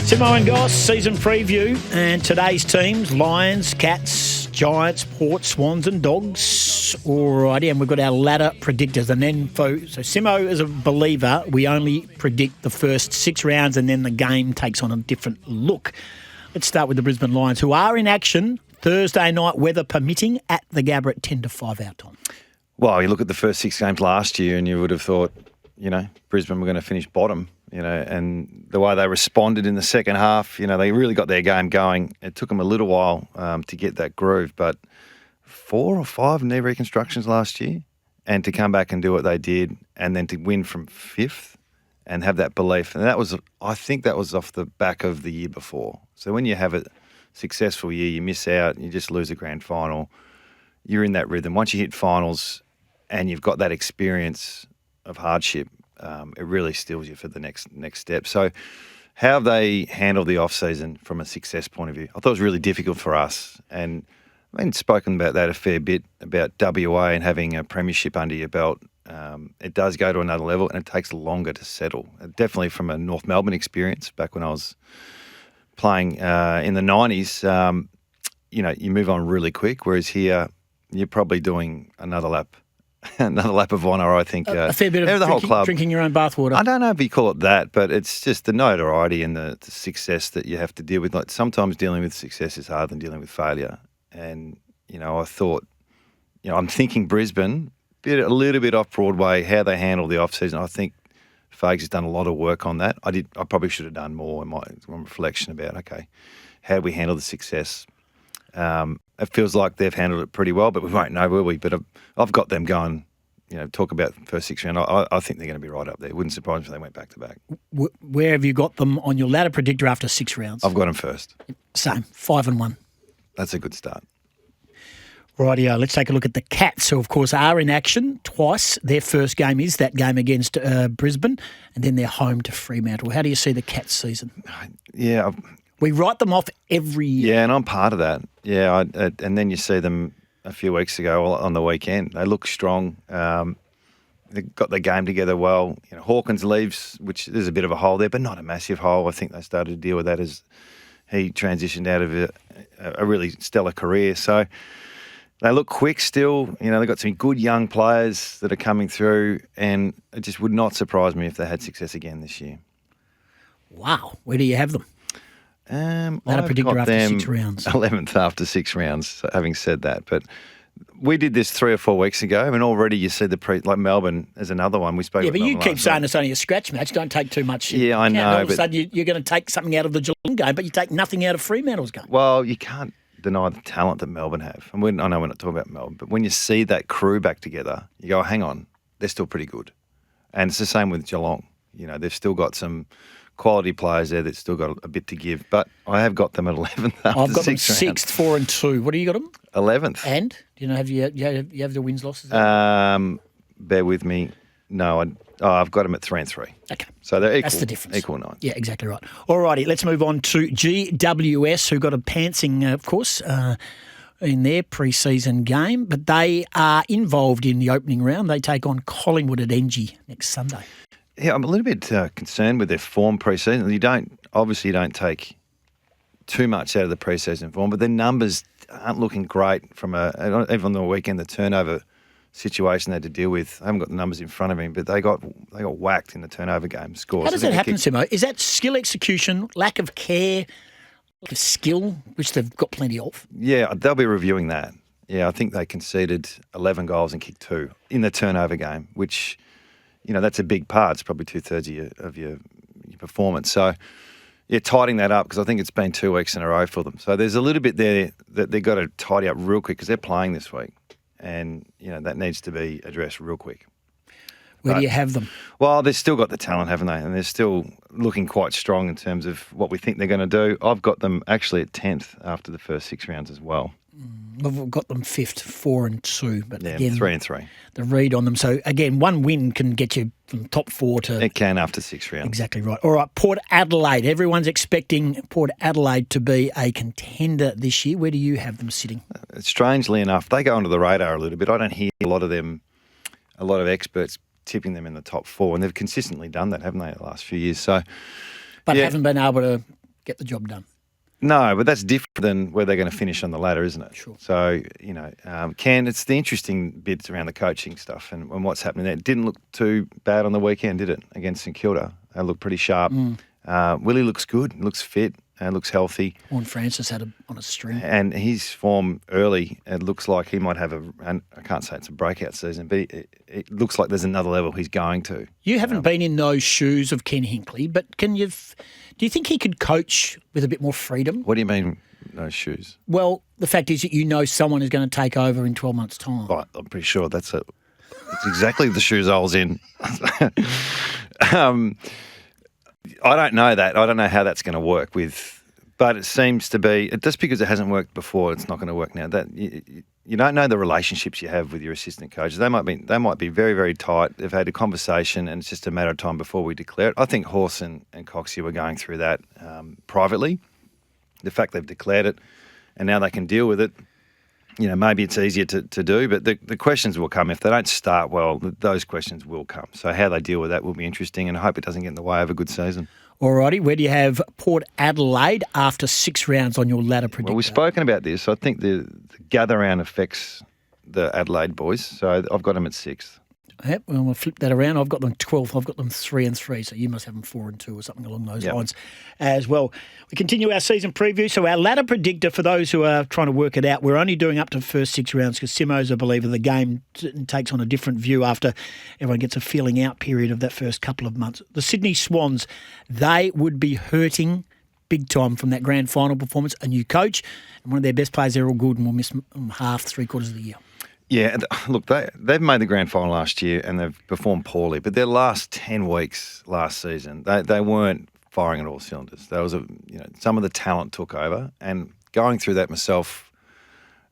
Simmo and Goss, season preview, and today's teams, Lions, Cats, Giants, Port, Swans and Dogs. Alrighty, and we've got our ladder predictors and info. So Simmo is a believer. We only predict the first 6 rounds and then the game takes on a different look. Let's start with the Brisbane Lions, who are in action Thursday night, weather permitting, at the Gabba at 10 to 5 our time. Well, you look at the first 6 games last year and you would have thought, Brisbane were going to finish bottom, and the way they responded in the second half, they really got their game going. It took them a little while to get that groove, but 4 or 5 knee reconstructions last year, and to come back and do what they did, and then to win from 5th and have that belief. And I think that was off the back of the year before. So when you have a successful year, you miss out, you just lose a grand final, you're in that rhythm. Once you hit finals and you've got that experience of hardship, it really steels you for the next step. So how have they handled the off-season from a success point of view? I thought it was really difficult for us, and I've been spoken about that a fair bit, about WA and having a premiership under your belt. It does go to another level and it takes longer to settle. Definitely from a North Melbourne experience back when I was playing in the 90s, you move on really quick, whereas here you're probably doing another lap of honour, I think. A fair bit of drinking your own bathwater. I don't know if you call it that, but it's just the notoriety and the success that you have to deal with. Like, sometimes dealing with success is harder than dealing with failure. And, I thought, I'm thinking Brisbane, a little bit off Broadway, how they handle the off-season. I think Fags has done a lot of work on that. I probably should have done more in my reflection about, okay, how do we handle the success? It feels like they've handled it pretty well, but we won't know, will we? But I've got them going, talk about the first 6 rounds. I think they're going to be right up there. It wouldn't surprise me if they went back-to-back. Where have you got them on your ladder predictor after 6 rounds? I've got them first. Same, 5-1. That's a good start. Rightio, let's take a look at the Cats, who, of course, are in action twice. Their first game is that game against Brisbane, and then they're home to Fremantle. How do you see the Cats season? Yeah, we write them off every year. Yeah, and I'm part of that. Yeah, and then you see them a few weeks ago on the weekend. They look strong. They got their game together well. Hawkins leaves, which there's a bit of a hole there, but not a massive hole. I think they started to deal with that as he transitioned out of a really stellar career. So they look quick still. They've got some good young players that are coming through, and it just would not surprise me if they had success again this year. Wow. Where do you have them? I've predictor got after them 6 rounds. 11th after 6 rounds, having said that. But we did this 3 or 4 weeks ago, and already you see like Melbourne as another one. We spoke. Yeah, about but you Melbourne keep saying it's only a scratch match. Don't take too much. Yeah, I know. All of a sudden you're going to take something out of the Geelong game, but you take nothing out of Fremantle's game. Well, you can't deny the talent that Melbourne have. And I know we're not talking about Melbourne, but when you see that crew back together, you go, hang on, they're still pretty good. And it's the same with Geelong. They've still got some quality players there that still got a bit to give. But I have got them at 11th after I've got them 6 rounds. 6th, 4 and 2. What do you got them? 11th. And do you have the wins losses? Bear with me. No, I've got them at 3 and 3. Okay. So they're equal. That's the difference. Equal 9. Yeah, exactly right. All righty, let's move on to GWS, who got a pantsing, of course, in their pre-season game, but they are involved in the opening round. They take on Collingwood at NG next Sunday. Yeah, I'm a little bit concerned with their form pre-season. You don't take too much out of the pre-season form, but their numbers aren't looking great from even on the weekend, the turnover situation they had to deal with. I haven't got the numbers in front of me, but they got whacked in the turnover game scores. How does that happen, Simmo? Is that skill execution, lack of care, lack of skill, which they've got plenty of? Yeah, they'll be reviewing that. Yeah, I think they conceded 11 goals and kicked 2 in the turnover game, which, that's a big part. It's probably 2/3 of your performance. So, yeah, tidying that up, because I think it's been 2 weeks in a row for them. So there's a little bit there that they've got to tidy up real quick, because they're playing this week. And, that needs to be addressed real quick. Where do you have them? Well, they've still got the talent, haven't they? And they're still looking quite strong in terms of what we think they're going to do. I've got them actually at 10th after the first 6 rounds as well. We've got them 5th, 4 and 2. But yeah, again, 3 and 3. The read on them. So, again, one win can get you from top 4 to... It can after 6 rounds. Exactly right. All right, Port Adelaide. Everyone's expecting Port Adelaide to be a contender this year. Where do you have them sitting? Strangely enough, they go under the radar a little bit. I don't hear a lot of experts tipping them in the top 4, and they've consistently done that, haven't they, the last few years? So, but haven't been able to get the job done. No, but that's different than where they're going to finish on the ladder, isn't it? Sure. So, it's the interesting bits around the coaching stuff and what's happening there. It didn't look too bad on the weekend, did it, against St Kilda? They looked pretty sharp. Willie looks good, looks fit, and looks healthy. Warren Francis had on a string. And his form early, it looks like he might have and I can't say it's a breakout season, but it looks like there's another level he's going to. You haven't been in those shoes of Ken Hinkley, but do you think he could coach with a bit more freedom? What do you mean, no shoes? Well, the fact is that you know someone is going to take over in 12 months' time. Right, I'm pretty sure that's exactly the shoes I was in. I don't know that. I don't know how that's going to work but it seems to be, just because it hasn't worked before, it's not going to work now. That you don't know the relationships you have with your assistant coaches. They might be very, very tight. They've had a conversation and it's just a matter of time before we declare it. I think Horse and Coxie were going through that privately. The fact they've declared it and now they can deal with it, maybe it's easier to do, but the questions will come. If they don't start well, those questions will come. So how they deal with that will be interesting, and I hope it doesn't get in the way of a good season. All righty, where do you have Port Adelaide after 6 rounds on your ladder predictor? Well, we've spoken about this. I think the gather round affects the Adelaide boys, so I've got them at 6th. Yep, well, we'll flip that around. I've got them 12th. I've got them 3 and 3, so you must have them 4 and 2 or something along those lines as well. We continue our season preview. So our ladder predictor, for those who are trying to work it out, we're only doing up to the first 6 rounds because Simmo's a believer the game takes on a different view after everyone gets a feeling out period of that first couple of months. The Sydney Swans, they would be hurting big time from that grand final performance. A new coach and one of their best players, they're all good and will miss half, 3/4 of the year. Yeah, look, they've made the grand final last year and they've performed poorly, but their last 10 weeks last season, they weren't firing at all cylinders. There was some of the talent took over, and going through that myself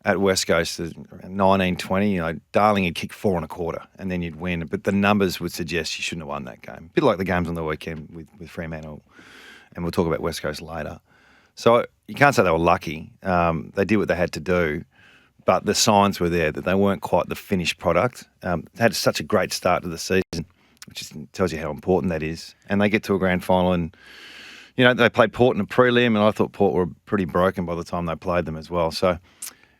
at West Coast, 19-20, Darling had kicked 4 1/4 and then you'd win, but the numbers would suggest you shouldn't have won that game. A bit like the games on the weekend with Fremantle, and we'll talk about West Coast later. So you can't say they were lucky. They did what they had to do. But the signs were there that they weren't quite the finished product. They had such a great start to the season, which just tells you how important that is. And they get to a grand final and, they played Port in a prelim, and I thought Port were pretty broken by the time they played them as well. So,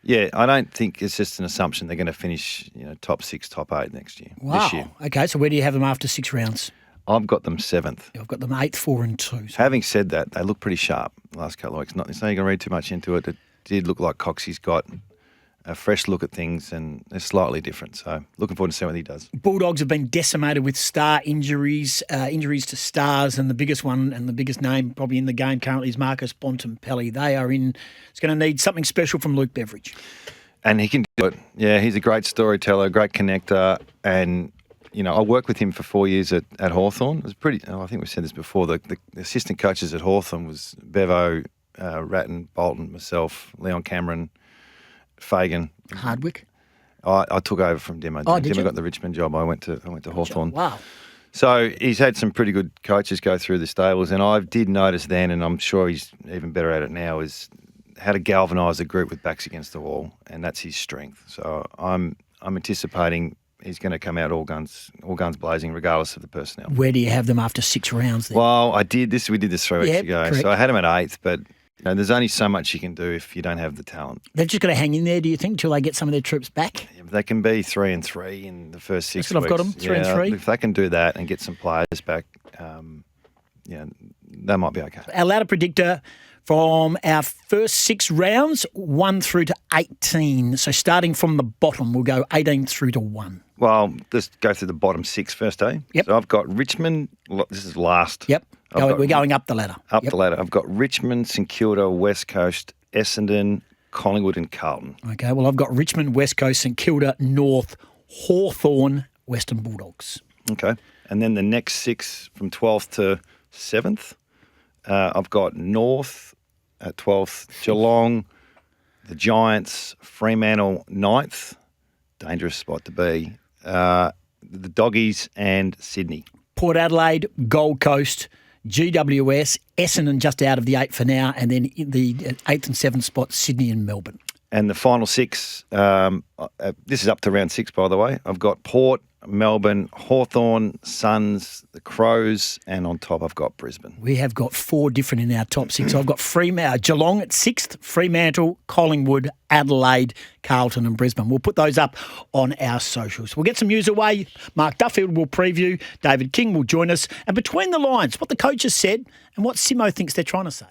yeah, I don't think it's just an assumption they're going to finish, top 6, top 8 next year. Wow. This year. Okay, so where do you have them after 6 rounds? I've got them 7th. I've got them 8th, 4 and 2. So. Having said that, they look pretty sharp the last couple of weeks. Not saying you're going to read too much into it. It did look like Coxie's got a fresh look at things and they're slightly different. So looking forward to seeing what he does. Bulldogs have been decimated with star injuries, injuries to stars, and the biggest one and the biggest name probably in the game currently is Marcus Bontempelli. They are in. It's going to need something special from Luke Beveridge. And he can do it. Yeah, he's a great storyteller, great connector, and I worked with him for 4 years at Hawthorn. It was I think we've said this before, the assistant coaches at Hawthorn was Bevo, Ratton, Bolton, myself, Leon Cameron, Fagan. Hardwick? I took over from Demo. Demo got the Richmond job. I went to Hawthorn. Wow. So he's had some pretty good coaches go through the stables, and I did notice then, and I'm sure he's even better at it now, is how to galvanise a group with backs against the wall, and that's his strength. So I'm anticipating he's going to come out all guns blazing, regardless of the personnel. Where do you have them after 6 rounds then? Well, we did this 3 weeks ago. Correct. So I had him at 8th, but there's only so much you can do if you don't have the talent. They're just going to hang in there, do you think, till they get some of their troops back? Yeah, they can be 3 and 3 in the first 6 weeks. That's what I've got them, 3 and 3. If they can do that and get some players back, they might be okay. Our ladder predictor from our first 6 rounds, 1 through to 18. So starting from the bottom, we'll go 18 through to 1. Well, let's go through the bottom 6 first, eh? Yep. So I've got Richmond. This is last. Yep. We're going up the ladder. The ladder. I've got Richmond, St Kilda, West Coast, Essendon, Collingwood and Carlton. Okay, well, I've got Richmond, West Coast, St Kilda, North, Hawthorn, Western Bulldogs. Okay. And then the next 6 from 12th to 7th, I've got North at 12th, Geelong, the Giants, Fremantle 9th, dangerous spot to be, the Doggies and Sydney. Port Adelaide, Gold Coast, GWS, Essendon just out of the 8 for now, and then in the 8th and 7th spots, Sydney and Melbourne. And the final 6, this is up to round 6, by the way. I've got Port, Melbourne, Hawthorn, Suns, the Crows, and on top I've got Brisbane. We have got 4 different in our top 6. I've got Geelong at 6th, Fremantle, Collingwood, Adelaide, Carlton and Brisbane. We'll put those up on our socials. We'll get some news away. Mark Duffield will preview. David King will join us. And between the lines, what the coaches said and what Simmo thinks they're trying to say.